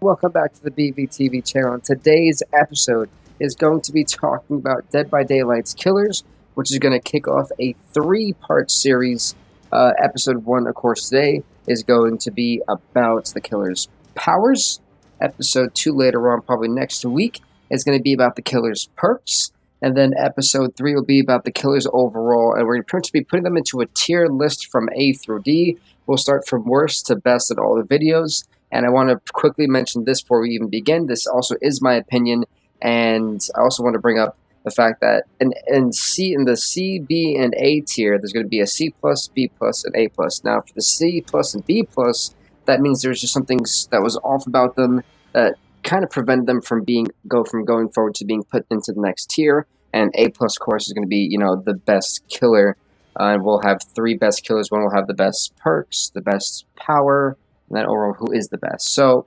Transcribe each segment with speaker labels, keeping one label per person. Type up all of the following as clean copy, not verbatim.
Speaker 1: Welcome back to the BVTV channel. Today's episode is going to be talking about Dead by Daylight's Killers, which is going to kick off a three-part series. Episode 1, of course, today is going to be about the Killer's powers. Episode 2 later on, probably next week, is going to be about the Killer's perks. And then episode 3 will be about the Killers overall, and we're going to pretty much be putting them into a tier list from A through D. We'll start from worst to best in all the videos. And I want to quickly mention this before we even begin. This also is my opinion, and I also want to bring up the fact that in the C, B, and A tier, there's going to be a C plus, B plus, and A plus. Now, for the C plus and B plus, that means there's just something that was off about them that kind of prevented them from going forward to being put into the next tier. And A plus course is going to be the best killer. We'll have 3 best killers. One will have the best perks, the best power, and then overall who is the best. So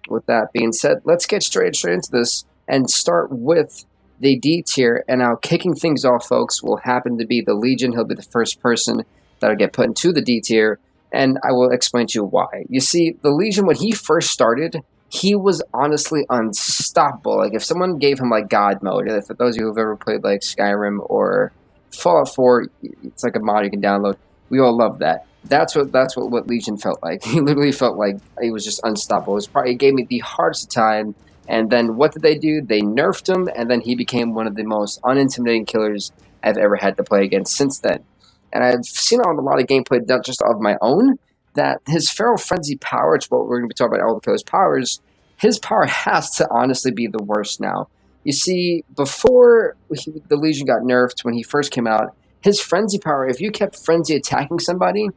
Speaker 1: with that being said, let's get straight into this and start with the D tier. And now kicking things off, folks, will happen to be the Legion. He'll be the first person that'll get put into the D tier, and I will explain to you why. You see, the Legion, when he first started, he was honestly unstoppable. Like, if someone gave him like God mode, for those of you who've ever played like Skyrim or Fallout 4, it's like a mod you can download. We all love that. That's what Legion felt like. He literally felt like he was just unstoppable. It gave me the hardest time. And then what did they do? They nerfed him, and then he became one of the most unintimidating killers I've ever had to play against since then. And I've seen on a lot of gameplay, not just of my own, that his Feral Frenzy power, which is what we're going to be talking about, all the killer's powers, his power has to honestly be the worst now. You see, before the Legion got nerfed, when he first came out, his frenzy power, if you kept frenzy attacking somebody,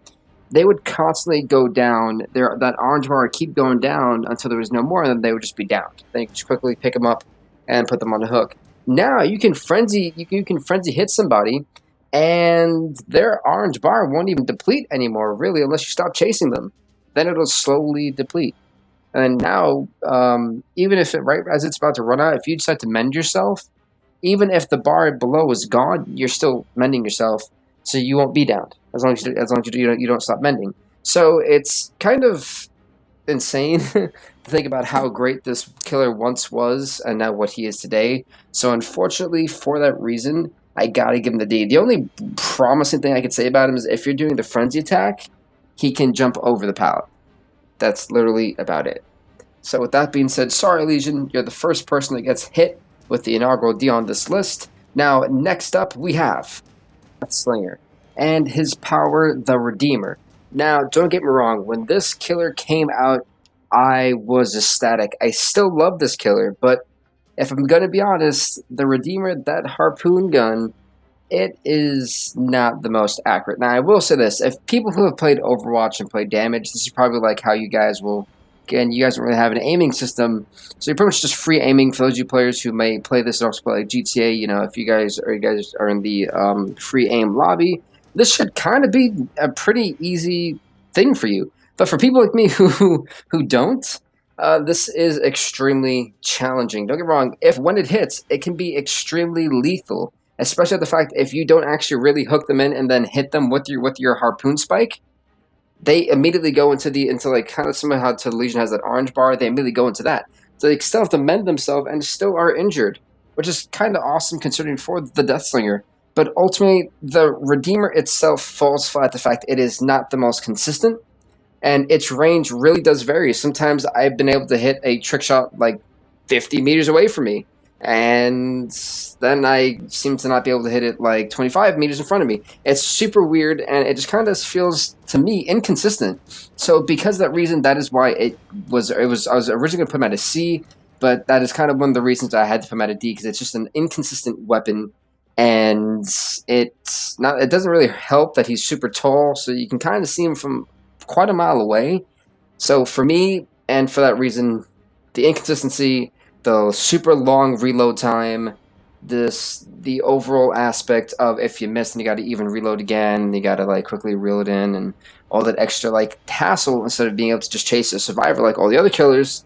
Speaker 1: they would constantly go down. That orange bar would keep going down until there was no more, and then they would just be downed. Then you could just quickly pick them up and put them on the hook. Now you can frenzy hit somebody, and their orange bar won't even deplete anymore, really, unless you stop chasing them. Then it'll slowly deplete. And now, even if right as it's about to run out, if you decide to mend yourself, even if the bar below is gone, you're still mending yourself, so you won't be downed as long as you don't stop mending. So it's kind of insane to think about how great this killer once was and now what he is today. So unfortunately, for that reason, I gotta give him the D. The only promising thing I could say about him is if you're doing the frenzy attack, he can jump over the pallet. That's literally about it. So with that being said, sorry Legion, you're the first person that gets hit with the inaugural D on this list. Now, next up, we have Slinger and his power, the Redeemer. Now, don't get me wrong, when this killer came out, I was ecstatic. I still love this killer, but if I'm going to be honest, the Redeemer, that harpoon gun, it is not the most accurate. Now, I will say this. If people who have played Overwatch and played damage, this is probably like how you guys will. Again, you guys don't really have an aiming system, so you're pretty much just free aiming for those of you players who may play this and also play like GTA. If you guys are in the free aim lobby, this should kind of be a pretty easy thing for you. But for people like me who don't, this is extremely challenging. Don't get me wrong. If when it hits, it can be extremely lethal, especially the fact if you don't actually really hook them in and then hit them with your harpoon spike. They immediately go into like kind of similar how to Legion has that orange bar. They immediately go into that, so they still have to mend themselves and still are injured, which is kind of awesome considering for the Deathslinger. But ultimately, the Redeemer itself falls flat. The fact it is not the most consistent, and its range really does vary. Sometimes I've been able to hit a trick shot like 50 meters away from me, and then I seem to not be able to hit it like 25 meters in front of me. It's super weird, and it just kind of feels to me inconsistent. So because of that reason, that is why I was originally going to put him at a C, but that is kind of one of the reasons I had to put him at a D, because it's just an inconsistent weapon, and it doesn't really help that he's super tall, so you can kind of see him from quite a mile away. So for me, and for that reason, the inconsistency, the super long reload time, the overall aspect of if you miss and you got to even reload again, you got to like quickly reel it in, and all that extra like hassle instead of being able to just chase a survivor like all the other killers,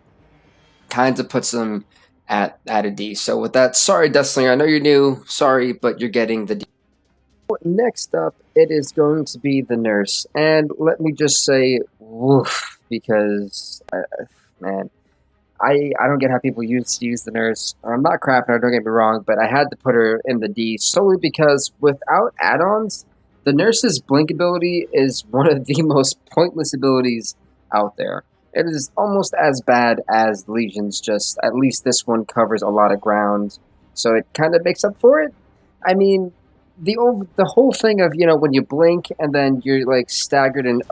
Speaker 1: kind of puts them at a D. So with that, sorry Deathslinger, I know you're new, sorry, but you're getting the D. Next up, it is going to be the Nurse, and let me just say, woof, because man. I don't get how people use the nurse. I'm not crapping her, don't get me wrong, but I had to put her in the D solely because without add-ons, the nurse's blink ability is one of the most pointless abilities out there. It is almost as bad as Legion's, just at least this one covers a lot of ground, so it kind of makes up for it. I mean, the whole thing of when you blink and then you're like staggered and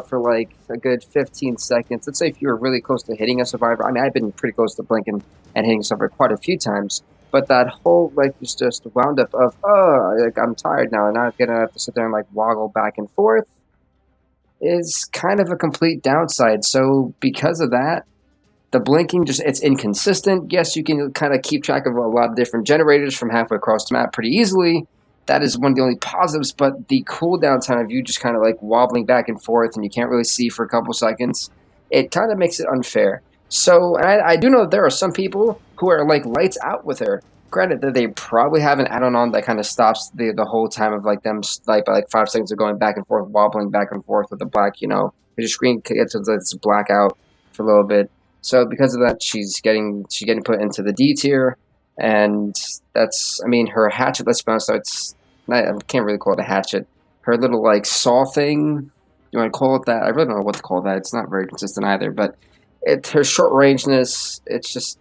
Speaker 1: for like a good 15 seconds. Let's say if you were really close to hitting a survivor. I mean, I've been pretty close to blinking and hitting a survivor quite a few times, but that whole like just wound up of like I'm tired now and I'm gonna have to sit there and like woggle back and forth is kind of a complete downside. So because of that, the blinking just it's inconsistent. Yes, you can kind of keep track of a lot of different generators from halfway across the map pretty easily. That is one of the only positives, but the cooldown time of you just kind of like wobbling back and forth and you can't really see for a couple seconds, it kind of makes it unfair. So, and I do know there are some people who are like lights out with her. Granted that they probably have an add-on on that kind of stops the whole time of like them like by like 5 seconds of going back and forth, wobbling back and forth with the black, your screen gets this blackout for a little bit. So because of that, she's getting put into the D tier, and that's I mean her hatchet. Let's be honest, though, it's not, I can't really call it a hatchet. Her little like saw thing, you want to call it that? I really don't know what to call that. It's not very consistent either. But her short rangeness, it's just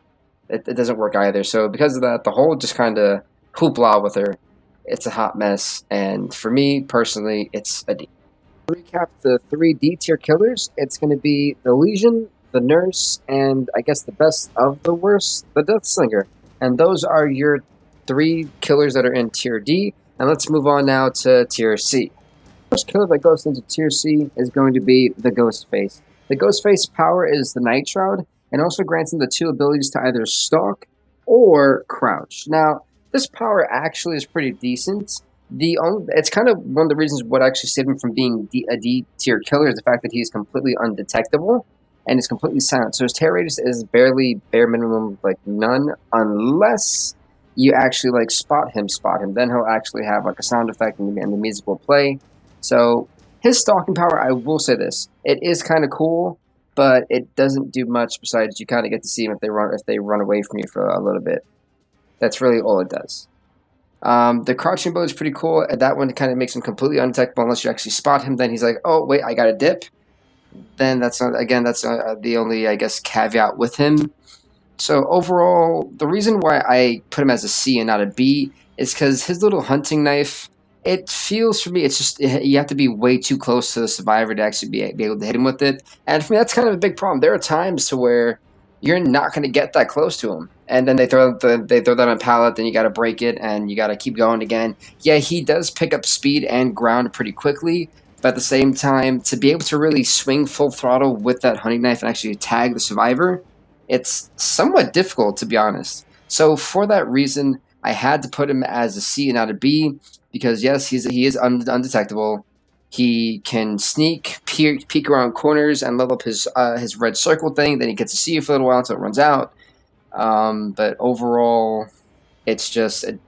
Speaker 1: it doesn't work either. So because of that, the whole just kind of hoopla with her. It's a hot mess, and for me personally, it's a D. Recap the three D tier killers. It's going to be the Legion, the Nurse, and I guess the best of the worst, the Death Slinger. And those are your three killers that are in tier D. And let's move on now to tier C. The first killer that goes into tier C is going to be the Ghostface. The Ghostface power is the Night Shroud and also grants him the two abilities to either stalk or crouch. Now, this power actually is pretty decent. It's kind of one of the reasons what actually saved him from being a D tier killer is the fact that he's completely undetectable and is completely silent. So his terror radius is barely bare minimum, like none, unless you actually like spot him. Then he'll actually have like a sound effect and the music will play. So his stalking power, I will say this, it is kind of cool, but it doesn't do much besides you kind of get to see him if they run away from you for a little bit. That's really all it does. The crouching ability is pretty cool. That one kind of makes him completely undetectable unless you actually spot him. Then he's like, oh wait, I got a dip. Then that's not, again that's the only I guess caveat with him. So overall, the reason why I put him as a C and not a B is because his little hunting knife. It feels for me, it's just you have to be way too close to the survivor to actually be able to hit him with it. And for me, that's kind of a big problem. There are times to where you're not going to get that close to him, and then they throw that on a pallet. Then you got to break it, and you got to keep going again. Yeah, he does pick up speed and ground pretty quickly, but at the same time, to be able to really swing full throttle with that hunting knife and actually tag the survivor, it's somewhat difficult to be honest. So for that reason, I had to put him as a C and not a B because yes, he is undetectable. He can sneak, peek around corners, and level up his red circle thing. Then he gets to see you for a little while until it runs out. But overall, it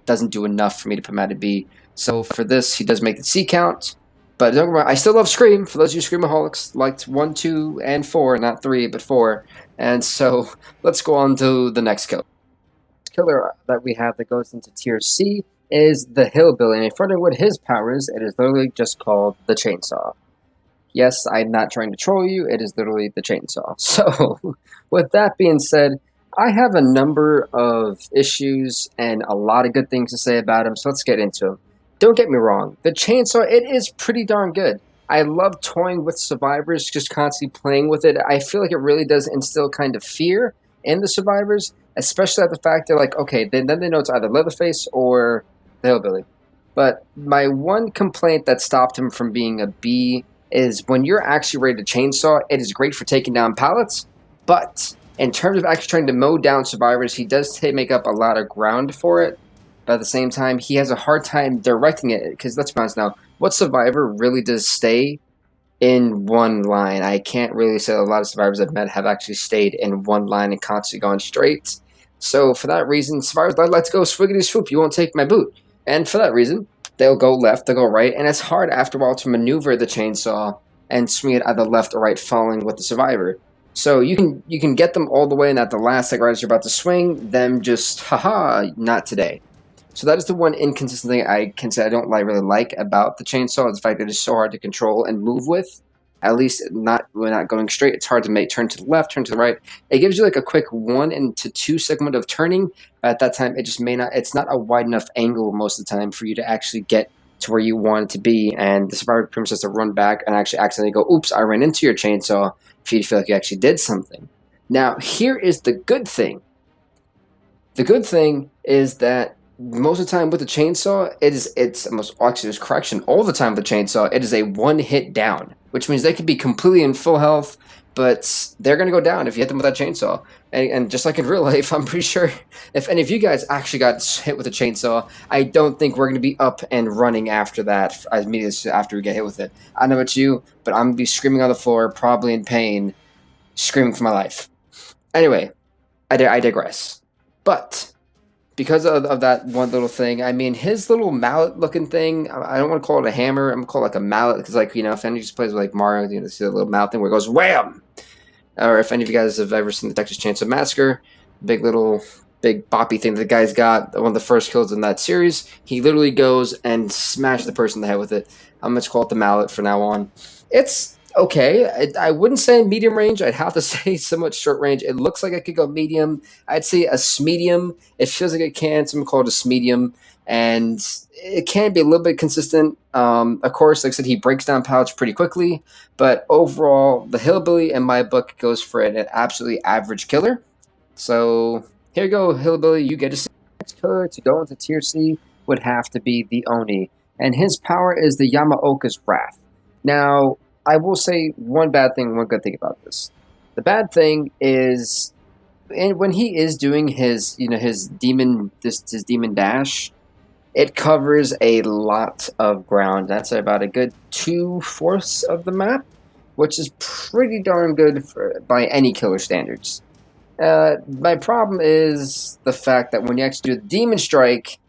Speaker 1: doesn't do enough for me to put him at a B. So for this, he does make the C count. But don't get me wrong, I still love Scream. For those of you Screamaholics, liked 1, 2, and 4, not 3, but 4. And so let's go on to the next killer that we have that goes into tier C is the Hillbilly. And in front of what his power is, it is literally just called the Chainsaw. Yes, I'm not trying to troll you. It is literally the Chainsaw. So, with that being said, I have a number of issues and a lot of good things to say about him, so let's get into them. Don't get me wrong, the Chainsaw, it is pretty darn good. I love toying with survivors, just constantly playing with it. I feel like it really does instill kind of fear in the survivors, especially at the fact they're like, okay, then they know it's either Leatherface or the Hillbilly. But my one complaint that stopped him from being a B is when you're actually ready to chainsaw, it is great for taking down pallets, but in terms of actually trying to mow down survivors, he does make up a lot of ground for it. But at the same time, he has a hard time directing it because let's be honest now, what survivor really does stay in one line? I can't really say a lot of survivors I've met have actually stayed in one line and constantly gone straight. So for that reason, survivors like to go swiggity swoop. You won't take my boot, and for that reason, they'll go left, they'll go right, and it's hard after a while to maneuver the chainsaw and swing it either left or right, following with the survivor. So you can get them all the way, and at the last, like right as you're about to swing, them just haha, not today. So that is the one inconsistent thing I can say I don't like really like about the chainsaw is the fact that it's so hard to control and move with. At least not when not going straight. It's hard to make turn to the left, turn to the right. It gives you like a quick 1 to 2 segment of turning. But at that time, it just may not. It's not a wide enough angle most of the time for you to actually get to where you want it to be. And the survivor pretty much has to run back and actually accidentally go, "Oops, I ran into your chainsaw." For you to feel like you actually did something. Now, here is the good thing. The good thing is that most of the time with the chainsaw, it's almost actually there's correction. All the time with the chainsaw, it is a one hit down, which means they could be completely in full health, but they're gonna go down if you hit them with that chainsaw. And just like in real life, I'm pretty sure if any of you guys actually got hit with a chainsaw, I don't think we're gonna be up and running after that immediately after we get hit with it. I don't know about you, but I'm gonna be screaming on the floor, probably in pain, screaming for my life. Anyway, I digress. But because of that one little thing, I mean, his little mallet looking thing, I don't want to call it a hammer. I'm going to call it like a mallet because, like, if any just plays with like Mario, see the little mallet thing where it goes wham! Or if any of you guys have ever seen the Texas Chainsaw Massacre, big boppy thing that the guy's got, one of the first kills in that series, he literally goes and smashes the person in the head with it. I'm going to call it the mallet from now on. It's okay. I wouldn't say medium range. I'd have to say somewhat short range. It looks like it could go medium. I'd say a medium. It feels like it can. So I'm call it a medium, and it can be a little bit consistent. Of course, like I said, he breaks down pallets pretty quickly, but overall, the hillbilly in my book goes for an absolutely average killer. So here you go, hillbilly. You get a next killer to go into tier C would have to be the Oni, and his power is the Yamaoka's Wrath. Now, I will say one bad thing, one good thing about this. The bad thing is, when he is doing his demon dash, it covers a lot of ground. That's about a good 2/4 of the map, which is pretty darn good by any killer standards. My problem is the fact that when you actually do the demon strike,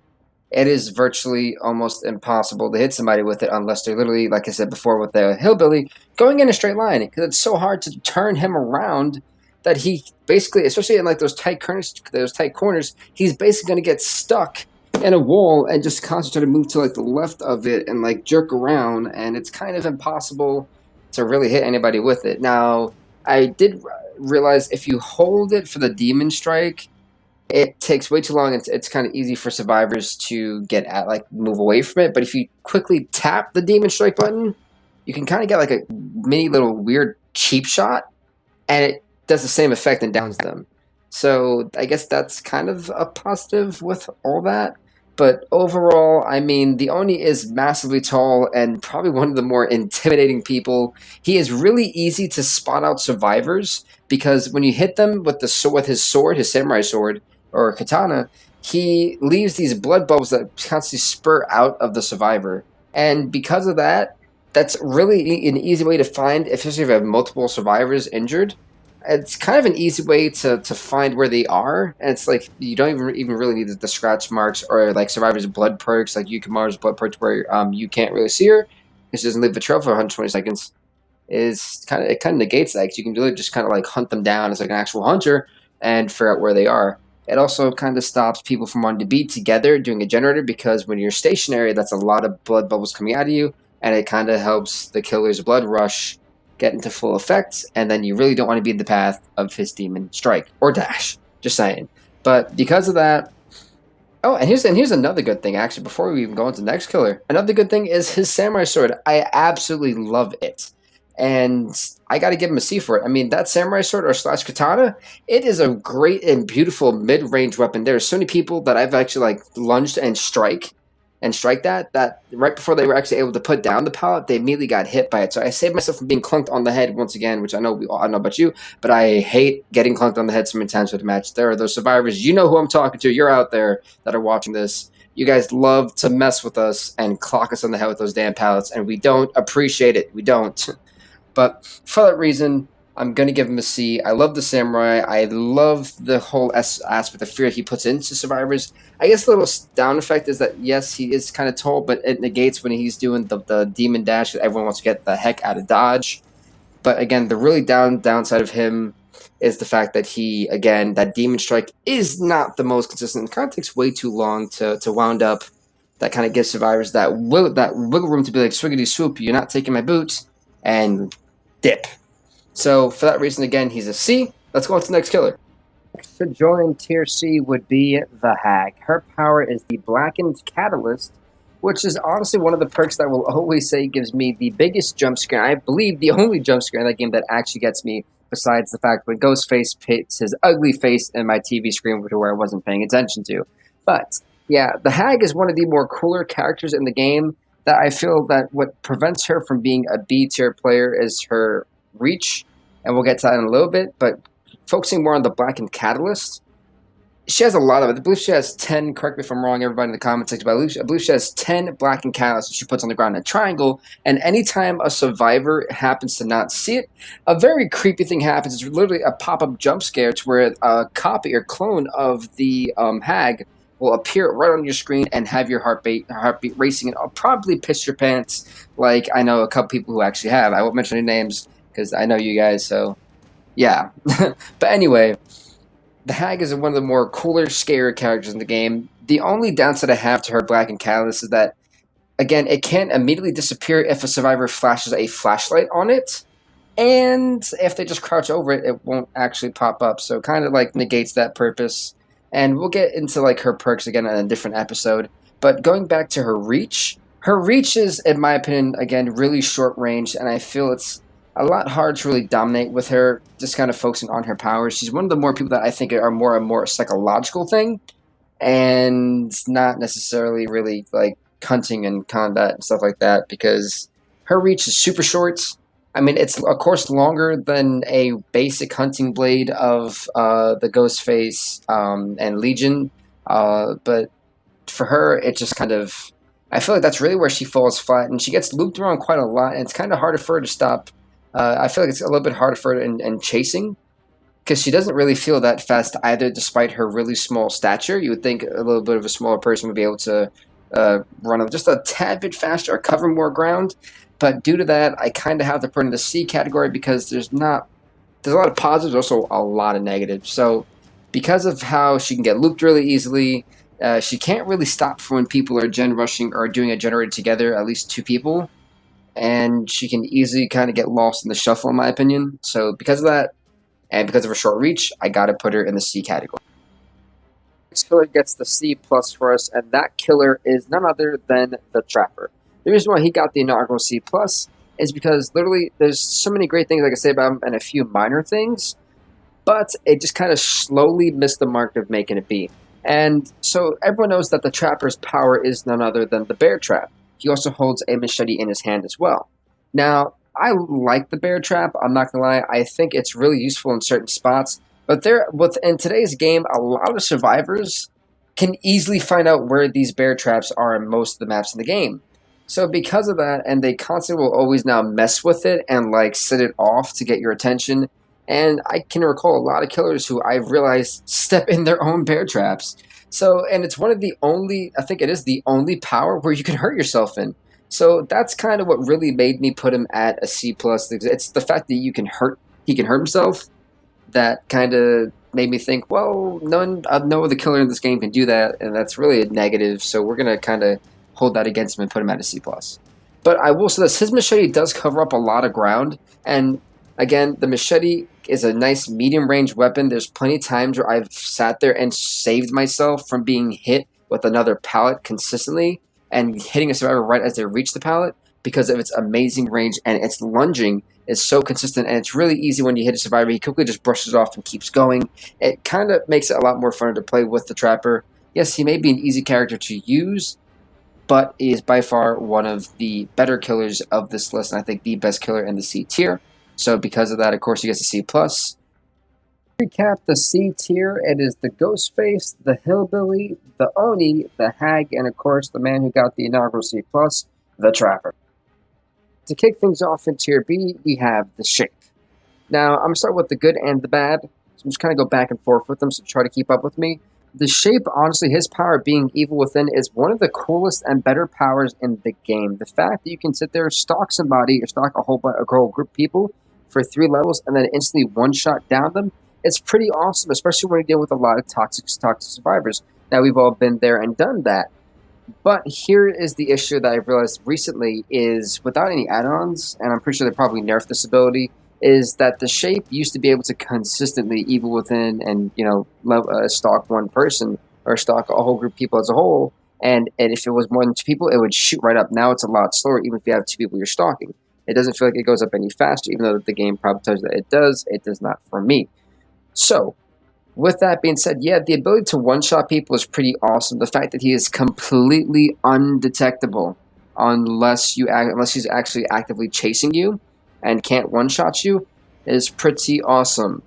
Speaker 1: it is virtually almost impossible to hit somebody with it unless they're literally, like I said before with the hillbilly, going in a straight line because it's so hard to turn him around that he basically, especially in like those tight corners, he's basically going to get stuck in a wall and just constantly move to like the left of it and like jerk around, and it's kind of impossible to really hit anybody with it. Now, I did realize if you hold it for the demon strike, it takes way too long. It's kind of easy for survivors to get at, like, move away from it. But if you quickly tap the demon strike button, you can kind of get like a mini little weird cheap shot, and it does the same effect and downs them. So I guess that's kind of a positive with all that. But overall, I mean, the Oni is massively tall and probably one of the more intimidating people. He is really easy to spot out survivors because when you hit them with his sword, his samurai sword or katana, he leaves these blood bubbles that constantly spurt out of the survivor. And because of that, that's really an easy way to find, especially if you have multiple survivors injured. It's kind of an easy way to find where they are, and it's like you don't even really need the scratch marks or like survivors' blood perks, like Yukimura's blood perks, where you can't really see her because she doesn't leave a trail for 120 seconds. Is kind of it kind of negates that 'cause you can really just kind of like hunt them down as like an actual hunter and figure out where they are. It also kind of stops people from wanting to be together doing a generator because when you're stationary, that's a lot of blood bubbles coming out of you, and it kind of helps the killer's blood rush get into full effect, and then you really don't want to be in the path of his demon strike or dash. Just saying. But because of that, oh, and here's another good thing actually. Before we even go into the next killer, another good thing is his samurai sword. I absolutely love it, and I got to give him a C for it. I mean, that samurai sword or slash katana, it is a great and beautiful mid range weapon. There's so many people that I've actually like lunged and strike that right before they were actually able to put down the pallet, they immediately got hit by it. So I saved myself from being clunked on the head once again, which I don't know about you, but I hate getting clunked on the head so many times with a match. There are those survivors, you know who I'm talking to, you're out there that are watching this. You guys love to mess with us and clock us on the head with those damn pallets, and we don't appreciate it. We don't. But for that reason, I'm going to give him a C. I love the samurai. I love the whole aspect of fear he puts into survivors. I guess the little down effect is that, yes, he is kind of tall, but it negates when he's doing the demon dash that everyone wants to get the heck out of Dodge. But again, the really downside of him is the fact that he, again, that Demon Strike is not the most consistent. It kind of takes way too long to wound up. That kind of gives survivors that wiggle room to be like, swiggity swoop, you're not taking my boots, and dip. So for that reason, again, he's a C. Let's go on to the next killer. Next to join Tier C would be the Hag. Her power is the Blackened Catalyst, which is honestly one of the perks that I will always say gives me the biggest jump scare. I believe the only jump scare in that game that actually gets me, besides the fact when Ghostface puts his ugly face in my TV screen to where I wasn't paying attention to. But yeah, the Hag is one of the more cooler characters in the game that I feel that what prevents her from being a B tier player is her reach, and we'll get to that in a little bit, but focusing more on the Blackened Catalyst, she has a lot of it. I believe she has 10, correct me if I'm wrong, everybody in the comment section, but I believe she has 10 Blackened Catalysts she puts on the ground in a triangle, and anytime a survivor happens to not see it, a very creepy thing happens. It's literally a pop-up jump scare to where a copy or clone of the Hag will appear right on your screen and have your heartbeat racing, and I'll probably piss your pants like I know a couple people who actually have. I won't mention any names because I know you guys, so yeah. But anyway, the Hag is one of the more cooler, scarier characters in the game. The only downside I have to her Blackened Catalyst is that, again, it can't immediately disappear if a survivor flashes a flashlight on it, and if they just crouch over it, it won't actually pop up. So it kind of like negates that purpose. And we'll get into like her perks again in a different episode. But going back to her reach is, in my opinion, again, really short range, and I feel it's a lot hard to really dominate with her, just kind of focusing on her powers. She's one of the more people that I think are more and more psychological thing, and not necessarily really like hunting and combat and stuff like that, because her reach is super short. I mean, it's of course longer than a basic hunting blade of the Ghostface and Legion, but for her, it just kind of, I feel like that's really where she falls flat, and she gets looped around quite a lot, and it's kind of harder for her to stop. I feel like it's a little bit harder for her in chasing, because she doesn't really feel that fast either, despite her really small stature. You would think a little bit of a smaller person would be able to run just a tad bit faster or cover more ground. But due to that, I kind of have to put in the C category because there's a lot of positives, also a lot of negatives. So because of how she can get looped really easily, she can't really stop for when people are gen rushing or doing a generator together, at least two people. And she can easily kind of get lost in the shuffle, in my opinion. So because of that, and because of her short reach, I gotta put her in the C category. Next killer gets the C plus for us, and that killer is none other than the Trapper. The reason why he got the inaugural C plus is because literally there's so many great things I can say about him and a few minor things, but it just kind of slowly missed the mark of making it B. And so everyone knows that the Trapper's power is none other than the Bear Trap. He also holds a machete in his hand as well. Now, I like the Bear Trap, I'm not gonna lie. I think it's really useful in certain spots, but in today's game, a lot of survivors can easily find out where these bear traps are in most of the maps in the game. So because of that, and they constantly will always now mess with it and like set it off to get your attention. And I can recall a lot of killers who I've realized step in their own bear traps. So, and it's one of the only, I think it is the only power where you can hurt yourself in. So that's kind of what really made me put him at a C plus. It's the fact that he can hurt himself, that kind of made me think, well, no other killer in this game can do that, and that's really a negative. So we're gonna kind of hold that against him and put him at a C plus. But I will say this: his machete does cover up a lot of ground, and again, the machete is a nice medium range weapon. There's plenty of times where I've sat there and saved myself from being hit with another pallet consistently and hitting a survivor right as they reach the pallet because of its amazing range, and its lunging is so consistent, and it's really easy when you hit a survivor. He quickly just brushes it off and keeps going. It kind of makes it a lot more fun to play with the Trapper. Yes, he may be an easy character to use, but he is by far one of the better killers of this list, and I think the best killer in the C tier. So because of that, of course, he gets a C+. Recap the C tier, it is the Ghostface, the Hillbilly, the Oni, the Hag, and of course the man who got the inaugural C+, the Trapper. To kick things off in tier B, we have the Shape. Now, I'm going to start with the good and the bad, so I'm just kind of go back and forth with them, so try to keep up with me. The Shape, honestly, his power being evil within is one of the coolest and better powers in the game. The fact that you can sit there, stalk somebody, or stalk a whole group of people for 3 levels and then instantly one-shot down them. It's pretty awesome, especially when you deal with a lot of toxic survivors. Now, we've all been there and done that. But here is the issue that I've realized recently is without any add-ons, and I'm pretty sure they probably nerfed this ability, is that the shape used to be able to consistently evil within and, stalk one person or stalk a whole group of people as a whole. And if it was more than 2 people, it would shoot right up. Now it's a lot slower, even if you have 2 people you're stalking. It doesn't feel like it goes up any faster, even though the game probably tells you that it does. It does not for me. So, with that being said, yeah, the ability to one-shot people is pretty awesome. The fact that he is completely undetectable unless he's actually actively chasing you and can't one-shot you is pretty awesome.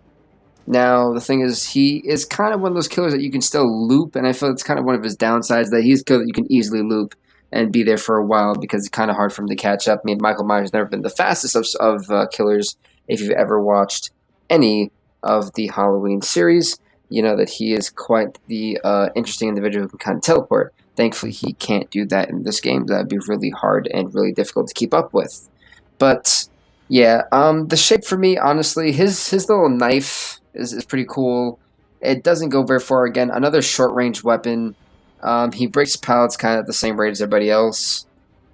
Speaker 1: Now, the thing is, he is kind of one of those killers that you can still loop, and I feel it's kind of one of his downsides that he's good that you can easily loop and be there for a while because it's kind of hard for him to catch up. I mean, Michael Myers has never been the fastest of killers. If you've ever watched any of the Halloween series, you know that he is quite the interesting individual who can kind of teleport. Thankfully, he can't do that in this game. That would be really hard and really difficult to keep up with. But yeah, the shape for me, honestly, his little knife is pretty cool. It doesn't go very far. Again, another short range weapon. He breaks pallets kind of at the same rate as everybody else.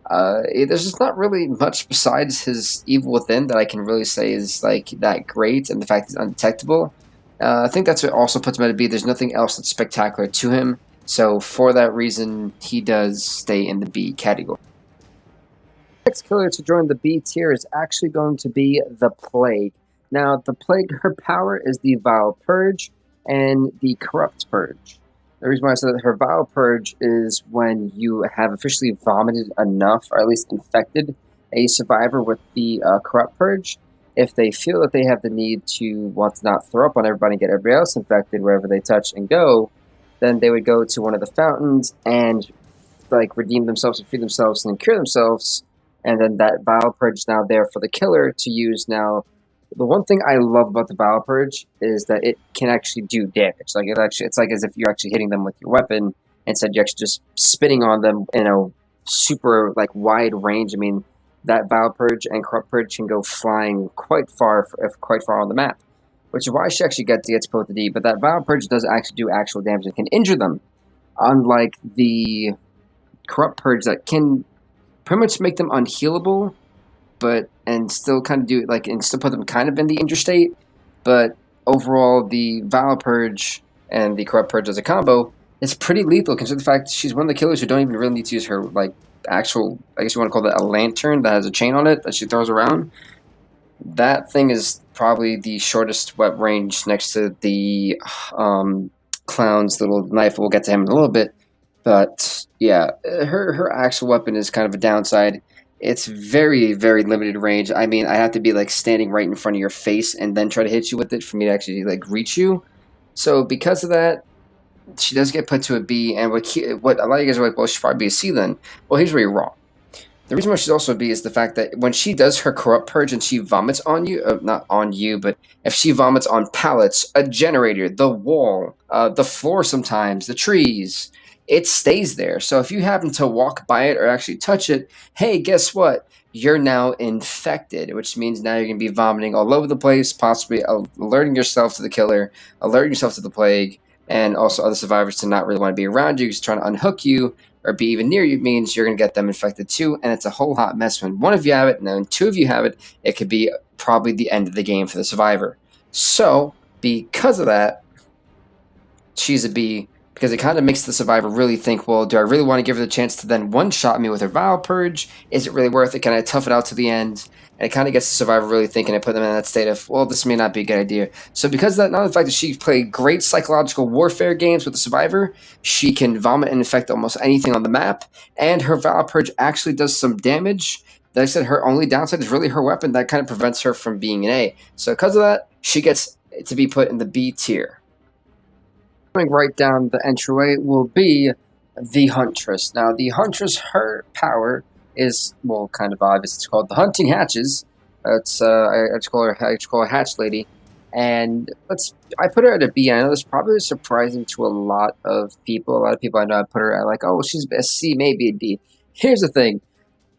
Speaker 1: There's just not really much besides his evil within that I can really say is like that great, and the fact he's undetectable. I think that's what also puts him at a B. There's nothing else that's spectacular to him, so for that reason, he does stay in the B category. Next killer to join the B tier is actually going to be the Plague. Now, the Plague, her power is the Vile Purge and the Corrupt Purge. The reason why I said that her Vile Purge is when you have officially vomited enough, or at least infected, a survivor with the Corrupt Purge. If they feel that they have the need to want to not throw up on everybody and get everybody else infected wherever they touch and go, then they would go to one of the fountains and like redeem themselves and free themselves and cure themselves. And then that Vile Purge is now there for the killer to use. Now, the one thing I love about the Vile Purge is that it can actually do damage. Like it's like as if you're actually hitting them with your weapon instead you're actually just spitting on them in a super like wide range. I mean, that Vile Purge and Corrupt Purge can go flying quite far on the map, which is why she actually gets to both the D. But that Vile Purge does actually do actual damage and can injure them, unlike the Corrupt Purge that can pretty much make them unhealable, and still kind of do like and still put them kind of in the injured state. But overall, the Vile Purge and the Corrupt Purge as a combo is pretty lethal, considering the fact she's one of the killers who don't even really need to use her like actual, I guess you want to call that a lantern that has a chain on it that she throws around. That thing is probably the shortest web range next to the clown's little knife. We'll get to him in a little bit. But yeah, her actual weapon is kind of a downside. It's very, very limited range. I mean, I have to be like standing right in front of your face and then try to hit you with it for me to actually like reach you. So because of that, she does get put to a B. And what a lot of you guys are like, well, she should probably be a C then. Well, here's where you're wrong. The reason why she's also a B is the fact that when she does her Corrupt Purge and she vomits on you, not on you, but if she vomits on pallets, a generator, the wall, the floor sometimes, the trees, it stays there. So if you happen to walk by it or actually touch it, hey, guess what? You're now infected, which means now you're going to be vomiting all over the place, possibly alerting yourself to the killer, alerting yourself to the plague, and also other survivors to not really want to be around you, just trying to unhook you or be even near you means you're going to get them infected too, and it's a whole hot mess when one of you have it, and then when 2 of you have it, it could be probably the end of the game for the survivor. So, because of that, she's a B, because it kind of makes the survivor really think, well, do I really want to give her the chance to then one-shot me with her Vile Purge? Is it really worth it? Can I tough it out to the end? And it kind of gets the survivor really thinking and put them in that state of, well, this may not be a good idea. So because of that, not the fact that she played great psychological warfare games with the survivor, she can vomit and infect almost anything on the map, and her Vile Purge actually does some damage. Like I said, her only downside is really her weapon. That kind of prevents her from being an A. So because of that, she gets to be put in the B tier. Coming right down the entryway will be the Huntress. Now, the Huntress, her power is, well, kind of obvious. It's called the Hunting Hatches. It's I just call her Hatch Lady, and I put her at a B. I know this probably is surprising to a lot of people. A lot of people I know I put her at like, she's a C, maybe a D. Here's the thing: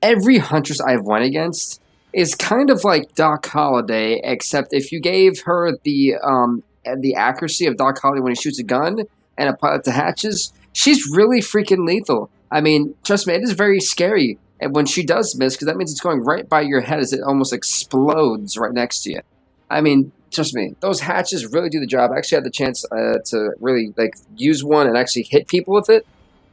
Speaker 1: every Huntress I've went against is kind of like Doc Holliday, except if you gave her the accuracy of Doc Holliday when he shoots a gun and apply it to hatches, she's really freaking lethal. I mean, trust me, it is very scary. And when she does miss, because that means it's going right by your head as it almost explodes right next to you. I mean, trust me, those hatches really do the job. I actually had the chance to really like use one and actually hit people with it.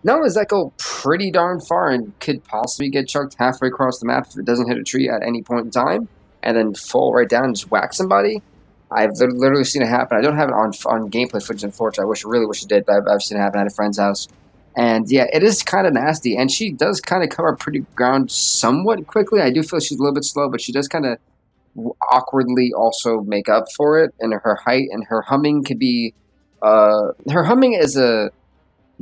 Speaker 1: Not only does that go pretty darn far and could possibly get chucked halfway across the map if it doesn't hit a tree at any point in time, and then fall right down and just whack somebody. I've literally seen it happen. I don't have it on gameplay footage, unfortunately. I really wish it did, but I've seen it happen at a friend's house. And yeah, it is kind of nasty. And she does kind of cover pretty ground somewhat quickly. I do feel she's a little bit slow, but she does kind of awkwardly also make up for it. And her height and her humming could be. Her humming is a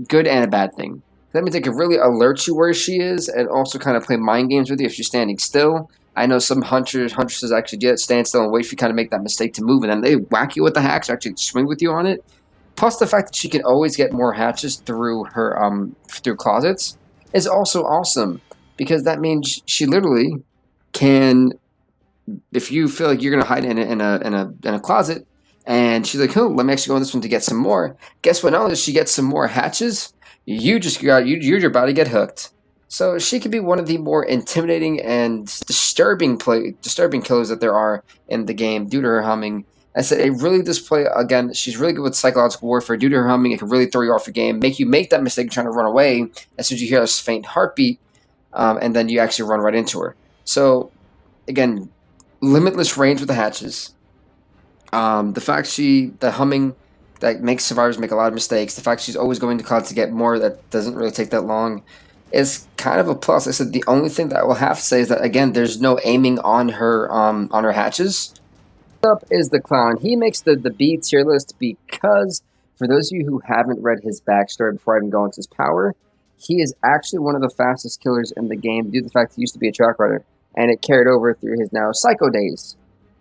Speaker 1: good and a bad thing. That means it can really alert you where she is and also kind of play mind games with you if she's standing still. I know some huntresses actually do stand still and wait for you kind of make that mistake to move, and then they whack you with the hacks or actually swing with you on it. Plus, the fact that she can always get more hatches through her through closets is also awesome because that means she literally can. If you feel like you're gonna hide in a closet, and she's like, "Oh, let me actually go on this one to get some more." Guess what? Not only does she get some more hatches, you're about to get hooked. So she could be one of the more intimidating and disturbing killers that there are in the game due to her humming. I said it really does play again. She's really good with psychological warfare due to her humming. It can really throw you off your game, make you make that mistake trying to run away as soon as you hear this faint heartbeat, and then you actually run right into her. So again, limitless range with the hatches. The humming that makes survivors make a lot of mistakes. The fact she's always going to clouds to get more that doesn't really take that long is kind of a plus. I said the only thing that I will have to say is that again, there's no aiming on her hatches. Up is the clown. He makes the B tier list because for those of you who haven't read his backstory before I even go into his power, he is actually one of the fastest killers in the game due to the fact he used to be a track runner, and it carried over through his now psycho days.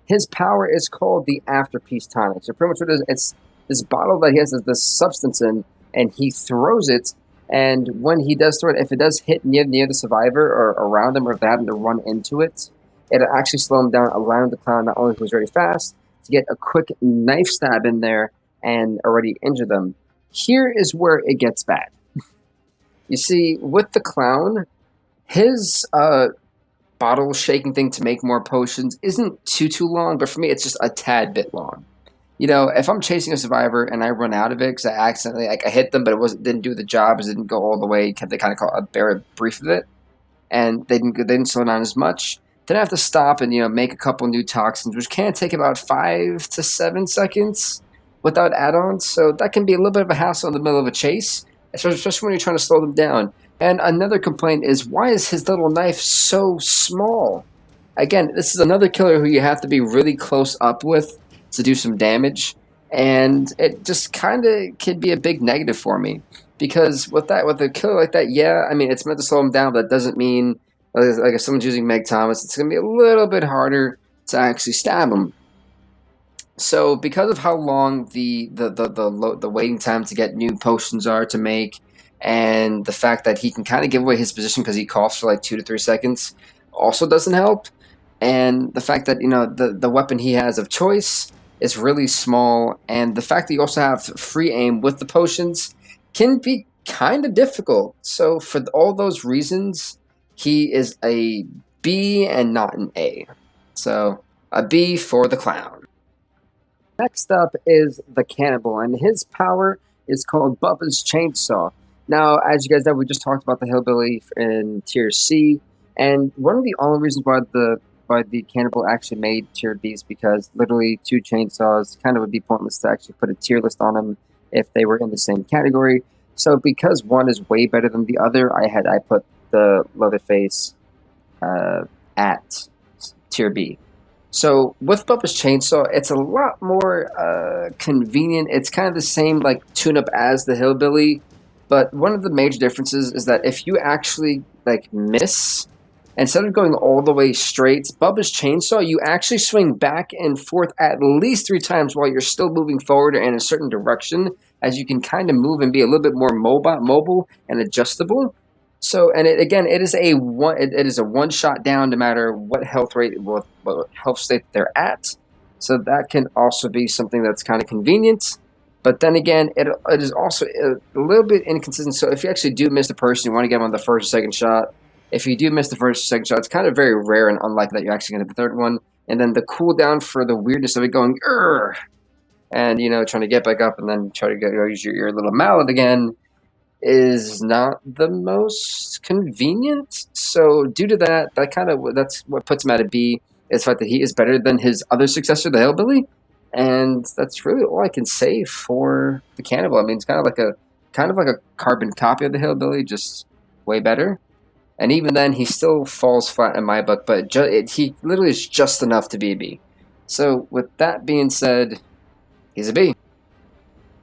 Speaker 1: His power is called the Afterpeace Tonic. So pretty much what it is, it's this bottle that he has this substance in, and he throws it. And when he does throw it, if it does hit near the survivor or around him, or if they happen to run into it, it'll actually slow him down, allowing the clown not only who's very fast to get a quick knife stab in there and already injure them. Here is where it gets bad. You see, with the clown, his bottle shaking thing to make more potions isn't too long, but for me, it's just a tad bit long. You know, if I'm chasing a survivor and I run out of it because I accidentally I hit them, but didn't do the job, it didn't go all the way. They kind of call a bare brief of it, and they didn't slow down as much. Then I have to stop and make a couple new toxins, which can take about 5 to 7 seconds without add-ons. So that can be a little bit of a hassle in the middle of a chase, especially when you're trying to slow them down. And another complaint is, why is his little knife so small? Again, this is another killer who you have to be really close up with to do some damage, and it just kind of can be a big negative for me. Because with a killer like that, yeah, I mean, it's meant to slow him down, but that doesn't mean, like if someone's using Meg Thomas, it's going to be a little bit harder to actually stab him. So because of how long the waiting time to get new potions are to make, and the fact that he can kind of give away his position because he coughs for like 2 to 3 seconds, also doesn't help. And the fact that the weapon he has of choice is really small, and the fact that you also have free aim with the potions can be kind of difficult. So for all those reasons, he is a B and not an A. So a B for the clown. Next up is the Cannibal, and his power is called Bubba's Chainsaw. Now, as you guys know, we just talked about the Hillbilly in Tier C, and one of the only reasons why the Cannibal actually made Tier B is because literally 2 chainsaws kind of would be pointless to actually put a tier list on them if they were in the same category. So because one is way better than the other, I put the Leatherface at Tier B. So with Bubba's Chainsaw, it's a lot more convenient. It's kind of the same like tune-up as the Hillbilly, but one of the major differences is that if you actually like miss, instead of going all the way straight, Bubba's Chainsaw, you actually swing back and forth at least 3 times while you're still moving forward in a certain direction, as you can kind of move and be a little bit more mobile and adjustable. So, and it is a one. It is a one shot down, no matter what health rate, what health state they're at. So that can also be something that's kind of convenient. But then again, it is also a little bit inconsistent. So if you actually do miss the person, you want to get them on the first or second shot. If you do miss the first or second shot, it's kind of very rare and unlikely that you're actually going to get the third one. And then the cooldown for the weirdness of it going, and trying to get back up and then try to go use your little mallet again is not the most convenient. So due to that, that's what puts him at a B. Is the fact that he is better than his other successor, the Hillbilly, and that's really all I can say for the Cannibal. I mean, it's kind of like a carbon copy of the Hillbilly, just way better. And even then, he still falls flat in my book. But he literally is just enough to be a B. So with that being said, he's a B.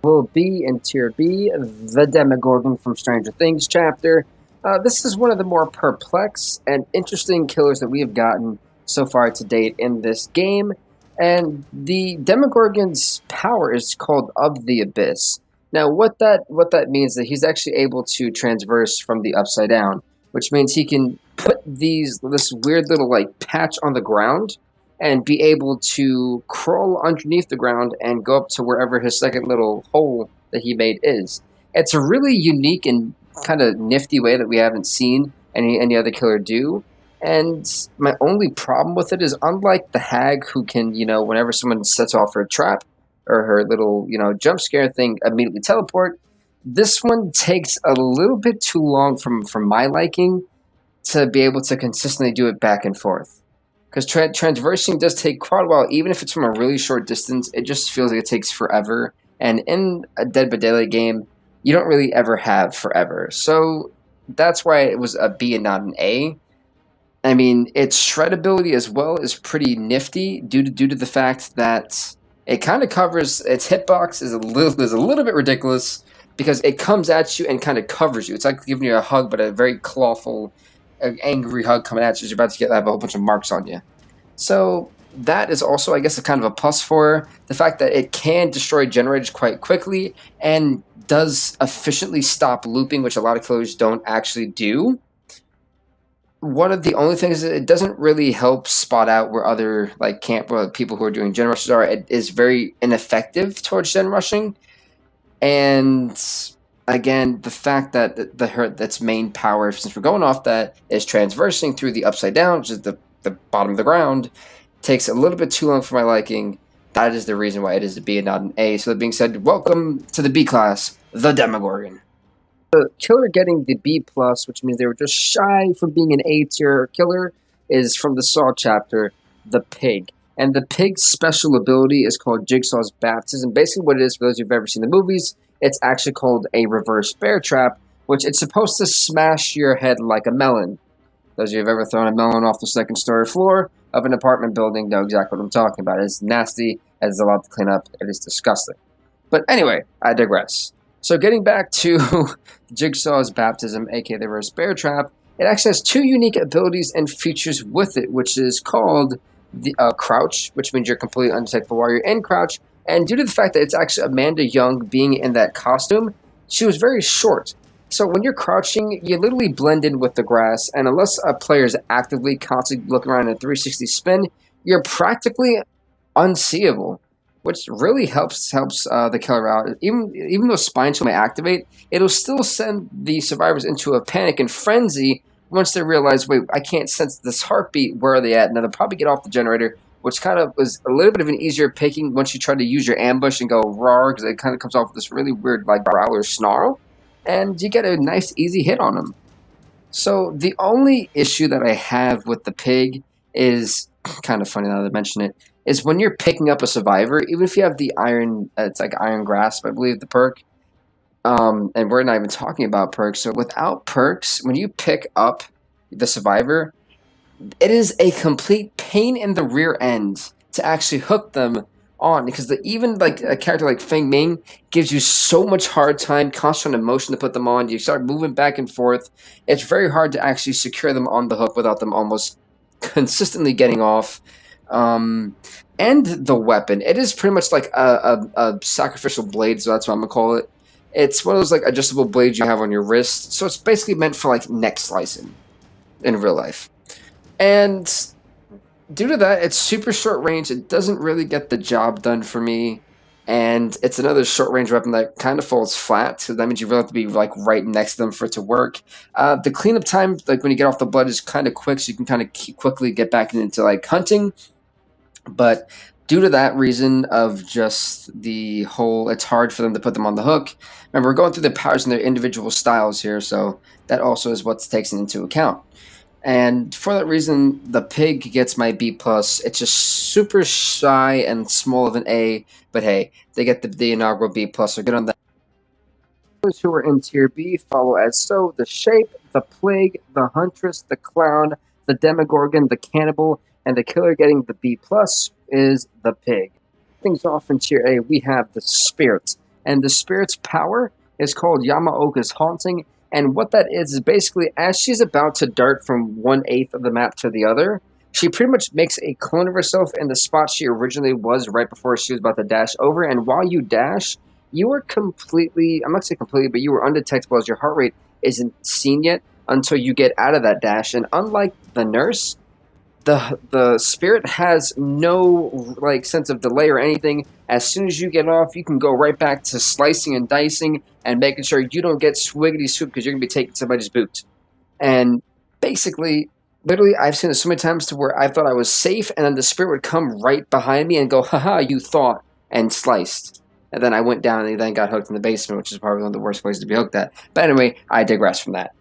Speaker 1: Will be in Tier B, the Demogorgon from Stranger Things chapter. This is one of the more perplexed and interesting killers that we have gotten so far to date in this game. And the Demogorgon's power is called Of the Abyss. Now, what that means is that he's actually able to transverse from the upside down, which means he can put this weird little like patch on the ground and be able to crawl underneath the ground and go up to wherever his second little hole that he made is. It's a really unique and kind of nifty way that we haven't seen any other killer do. And my only problem with it is, unlike the hag who can, whenever someone sets off her trap or her little, jump scare thing, immediately teleport, this one takes a little bit too long from my liking to be able to consistently do it back and forth. Because transversing does take quite a while, even if it's from a really short distance. It just feels like it takes forever. And in a Dead by Daylight game, you don't really ever have forever. So that's why it was a B and not an A. I mean, its shreddability as well is pretty nifty due to the fact that it kind of covers its hitbox is a little bit ridiculous because it comes at you and kind of covers you. It's like giving you a hug, but a very clawful, angry hug coming at you. You're about to have a whole bunch of marks on you. So that is also, I guess, a kind of a plus for the fact that it can destroy generators quite quickly and does efficiently stop looping, which a lot of killers don't actually do. One of the only things is it doesn't really help spot out where other people who are doing gen rushes are. It is very ineffective towards gen rushing, and again, the fact that that's main power, since we're going off that, is transversing through the upside down, which is the bottom of the ground, takes a little bit too long for my liking. That is the reason why it is a B and not an A. So that being said, welcome to the B class, the Demogorgon. The killer getting the B plus, which means they were just shy from being an A tier killer, is from the Saw chapter, the Pig. And the Pig's special ability is called Jigsaw's Baptism. Basically what it is, for those who've ever seen the movies, it's actually called a reverse bear trap, which it's supposed to smash your head like a melon. Those of you who've ever thrown a melon off the second story floor of an apartment building know exactly what I'm talking about. It's nasty, it is a lot to clean up, it is disgusting. But anyway, I digress. So getting back to Jigsaw's Baptism, aka the reverse bear trap, it actually has two unique abilities and features with it, which is called the Crouch, which means you're completely undetectable while you're in crouch. And due to the fact that it's actually Amanda Young being in that costume, she was very short. So when you're crouching, you literally blend in with the grass, and unless a player is actively constantly looking around in a 360 spin, you're practically unseeable, which really helps the killer out. Even though Spine Chill may activate, it'll still send the survivors into a panic and frenzy once they realize, wait, I can't sense this heartbeat, where are they at? And then they'll probably get off the generator, which kind of was a little bit of an easier picking once you try to use your ambush and go roar, because it kind of comes off with this really weird like growl or snarl, and you get a nice easy hit on them. So the only issue that I have with the Pig is kind of funny now that I mention it, is when you're picking up a survivor, even if you have the iron, it's like Iron Grasp, I believe, the perk, and we're not even talking about perks. So without perks, when you pick up the survivor, it is a complete pain in the rear end to actually hook them on, because even like a character like Feng Ming gives you so much hard time, constant emotion to put them on. You start moving back and forth. It's very hard to actually secure them on the hook without them almost consistently getting off. And the weapon, it is pretty much like a sacrificial blade, so that's what I'm gonna call it. It's one of those like adjustable blades you have on your wrist, so it's basically meant for like neck slicing in real life. And due to that, it's super short range. It doesn't really get the job done for me. And it's another short range weapon that kind of falls flat. So that means you really have to be like right next to them for it to work. The cleanup time, like when you get off the blood, is kind of quick, so you can kind of quickly get back into like hunting. But due to that reason of just the whole, it's hard for them to put them on the hook. Remember, we're going through the powers and their individual styles here, so that also is what's taken into account. And for that reason, the pig gets my B plus. It's just super shy and small of an A, but hey, they get the inaugural B plus. So good on that. Those who are in tier B follow as so: the shape, the plague, the huntress, the clown, the demogorgon, the cannibal, and the killer getting the B plus is the pig. Things off in tier A, we have the spirit, and the spirit's power is called Yamaoka's haunting. And what that is basically as she's about to dart from 1/8 of the map to the other, she pretty much makes a clone of herself in the spot she originally was right before she was about to dash over. And while you dash, you are completely, I'm not saying completely, but you are undetectable as your heart rate isn't seen yet until you get out of that dash. And unlike the nurse, the spirit has no like sense of delay or anything. As soon as you get off, you can go right back to slicing and dicing and making sure you don't get swiggity swoop because you're gonna be taking somebody's boot. And basically, literally, I've seen it so many times to where I thought I was safe, and then the spirit would come right behind me and go, haha, you thought, and sliced. And then I went down and then got hooked in the basement, which is probably one of the worst places to be hooked at. But anyway, I digress from that.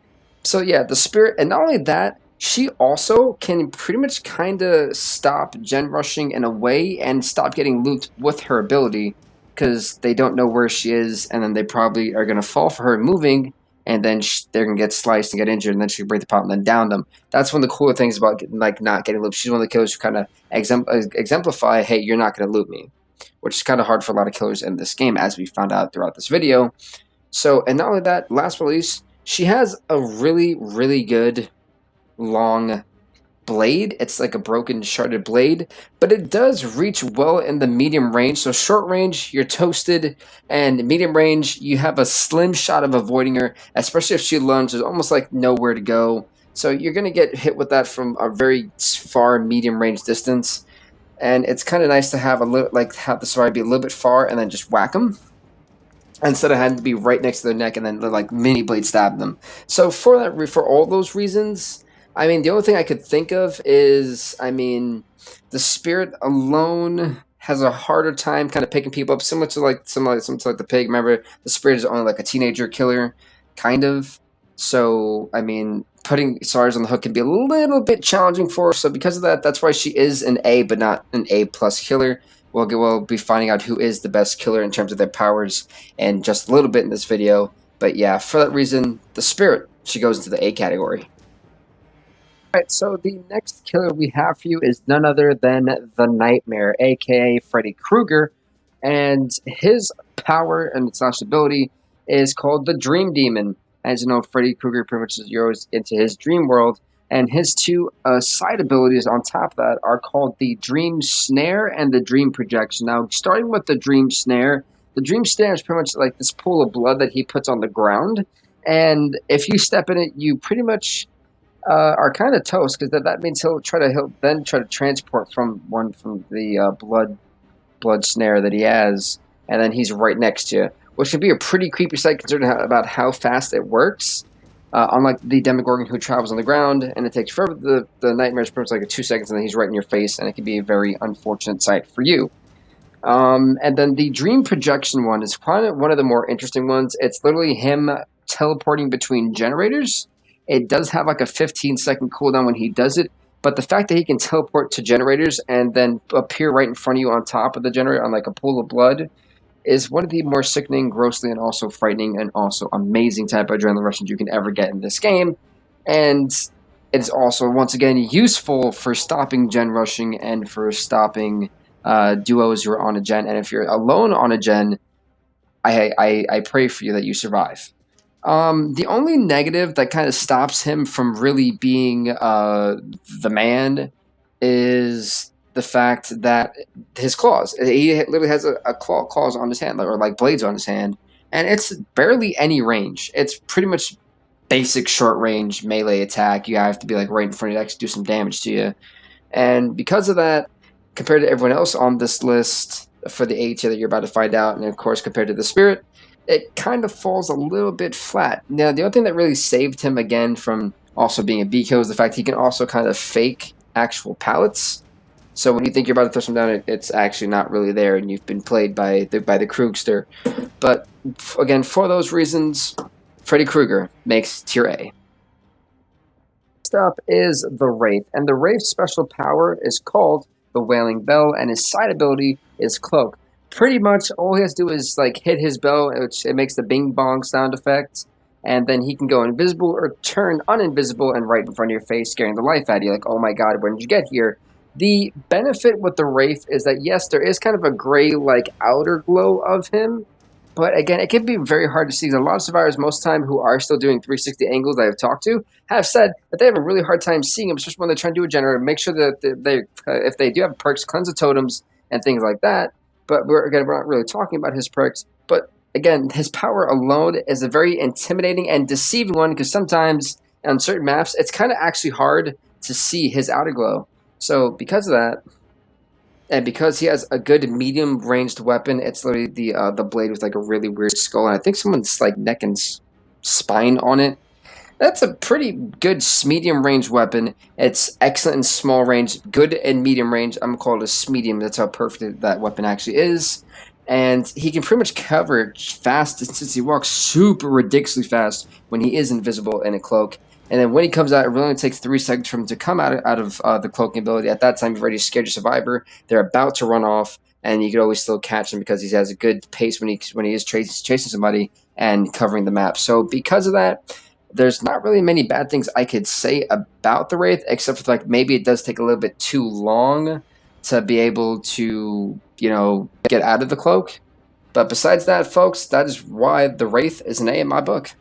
Speaker 1: So yeah, the spirit, and not only that, she also can pretty much kind of stop gen rushing in a way and stop getting looped with her ability because they don't know where she is, and then they probably are going to fall for her moving, and then they're going to get sliced and get injured, and then she can break the pop and then down them. That's one of the cooler things about like not getting looped. She's one of the killers who kind of exemplify, hey, you're not going to loop me, which is kind of hard for a lot of killers in this game, as we found out throughout this video. So, and not only that, last but least, she has a really, really good long blade. It's like a broken, sharded blade, but it does reach well in the medium range. So, short range, you're toasted, and medium range, you have a slim shot of avoiding her, especially if she lunges. There's almost like nowhere to go. So, you're going to get hit with that from a very far medium range distance. And it's kind of nice to have a little, like, have the sword be a little bit far and then just whack them instead of having to be right next to their neck and then like mini blade stab them. So for that, for all those reasons, I mean, the only thing I could think of is, I mean, the spirit alone has a harder time kind of picking people up, similar to like the pig. Remember, the spirit is only like a teenager killer, kind of. So I mean, putting SARS on the hook can be a little bit challenging for her. So because of that, that's why she is an A, but not an A plus killer. We'll be finding out who is the best killer in terms of their powers in just a little bit in this video. But yeah, for that reason, the spirit, she goes into the A category. Alright, so the next killer we have for you is none other than the Nightmare, aka Freddy Krueger, and his power and slash ability is called the Dream Demon. As you know, Freddy Krueger pretty much goes into his dream world, and his two side abilities on top of that are called the Dream Snare and the Dream Projection. Now, starting with the Dream Snare is pretty much like this pool of blood that he puts on the ground, and if you step in it, you pretty much are kind of toast because that means he'll then try to transport from the blood snare that he has, and then he's right next to you, which should be a pretty creepy sight considering about how fast it works. Unlike the Demogorgon who travels on the ground and it takes forever, the Nightmare is pretty much like 2 seconds and then he's right in your face, and it can be a very unfortunate sight for you. And then the Dream Projection one is kind of one of the more interesting ones. It's literally him teleporting between generators. It does have like a 15-second cooldown when he does it, but the fact that he can teleport to generators and then appear right in front of you on top of the generator on like a pool of blood is one of the more sickening, grossly, and also frightening and also amazing type of adrenaline rushes you can ever get in this game. And it's also, once again, useful for stopping gen rushing and for stopping duos who are on a gen. And if you're alone on a gen, I pray for you that you survive. The only negative that kind of stops him from really being the man is the fact that his claws. He literally has a claws on his hand, or like blades on his hand, and it's barely any range. It's pretty much basic short range melee attack. You have to be like right in front of you to actually do some damage to you. And because of that, compared to everyone else on this list for the A tier that you're about to find out, and of course compared to the Spirit, it kind of falls a little bit flat. Now, the other thing that really saved him again from also being a B kill is the fact he can also kind of fake actual pallets. So when you think you're about to throw some down, it's actually not really there, and you've been played by the Krugster. But again, for those reasons, Freddy Krueger makes tier A. Next up is the Wraith, and the Wraith's special power is called the Wailing Bell, and his side ability is Cloak. Pretty much all he has to do is like hit his bell, which it makes the bing bong sound effect, and then he can go invisible or turn uninvisible and right in front of your face, scaring the life out of you. Like, oh my god, when did you get here? The benefit with the Wraith is that yes, there is kind of a gray like outer glow of him, but again, it can be very hard to see. A lot of survivors, most time, who are still doing 360 angles that I've talked to, have said that they have a really hard time seeing him, especially when they're trying to do a generator. Make sure that they, if they do have perks, cleanse the totems and things like that. But we're not really talking about his perks. But again, his power alone is a very intimidating and deceiving one because sometimes on certain maps, it's kind of actually hard to see his outer glow. So because of that, and because he has a good medium ranged weapon, it's literally the blade with like a really weird skull, and I think someone's like neck and spine on it. That's a pretty good medium range weapon. It's excellent in small range, good in medium range. I'm gonna call it a medium. That's how perfect that weapon actually is. And he can pretty much cover fast distances. He walks super ridiculously fast when he is invisible in a cloak. And then when he comes out, it really only takes 3 seconds for him to come out of the cloaking ability. At that time, you've already scared your survivor. They're about to run off, and you can always still catch him because he has a good pace when he is chasing somebody and covering the map. So because of that, there's not really many bad things I could say about the Wraith, except for like maybe it does take a little bit too long to be able to, get out of the cloak. But besides that, folks, that is why the Wraith is an A in my book.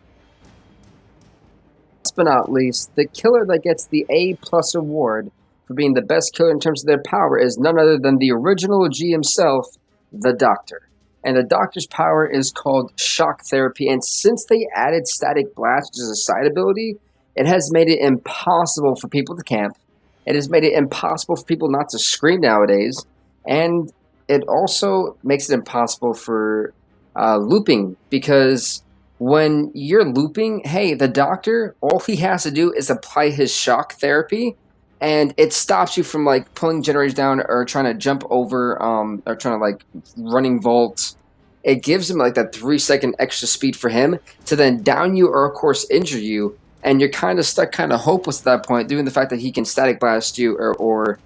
Speaker 1: Last but not least, the killer that gets the A+ award for being the best killer in terms of their power is none other than the original G himself, the Doctor. And the Doctor's power is called Shock Therapy, and since they added Static Blast, which is a side ability, it has made it impossible for people to camp. It has made it impossible for people not to scream nowadays, and it also makes it impossible for looping, because when you're looping, hey, the Doctor, all he has to do is apply his shock therapy, and it stops you from like pulling generators down or trying to jump over, or trying to like running vault. It gives him like that 3-second extra speed for him to then down you or of course injure you, and you're kind of stuck, kind of hopeless at that point, due to the fact that he can static blast you or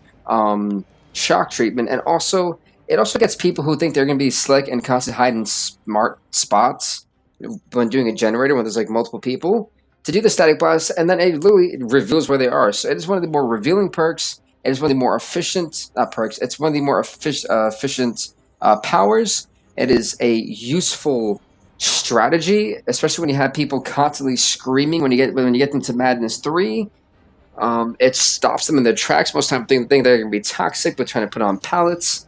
Speaker 1: shock treatment, and also it also gets people who think they're going to be slick and constantly hide in smart spots when doing a generator when there's like multiple people to do the static blast, and then it literally reveals where they are. So it is one of the more revealing perks. It is one of the more efficient perks. It's one of the more efficient powers. It is a useful strategy, especially when you have people constantly screaming when you get them to Madness 3. It stops them in their tracks. Most of the time, think they're going to be toxic, but trying to put on pallets.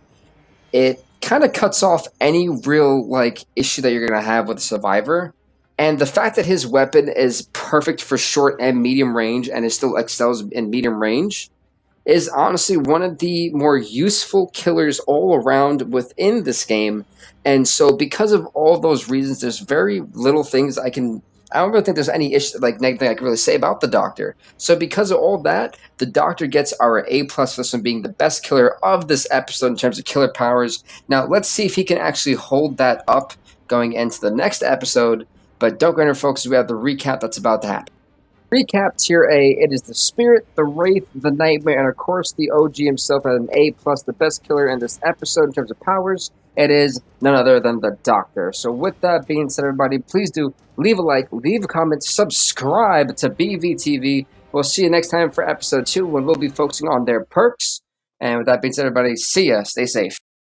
Speaker 1: It kind of cuts off any real like issue that you're going to have with a survivor. And the fact that his weapon is perfect for short and medium range and it still excels in medium range is honestly one of the more useful killers all around within this game. And so because of all those reasons, there's very little things I don't really think there's any issue, like negative thing I can really say about the Doctor. So because of all that, the Doctor gets our A+ for this one, being the best killer of this episode in terms of killer powers. Now let's see if he can actually hold that up going into the next episode. But don't go anywhere, folks. We have the recap that's about to happen. Recap tier A, it is the Spirit, the Wraith, the Nightmare, and of course the OG himself at an A+, the best killer in this episode in terms of powers. It is none other than the Doctor. So with that being said, everybody, please do leave a like, leave a comment, subscribe to BVTV. We'll see you next time for episode 2 when we'll be focusing on their perks. And with that being said, everybody, see ya. Stay safe.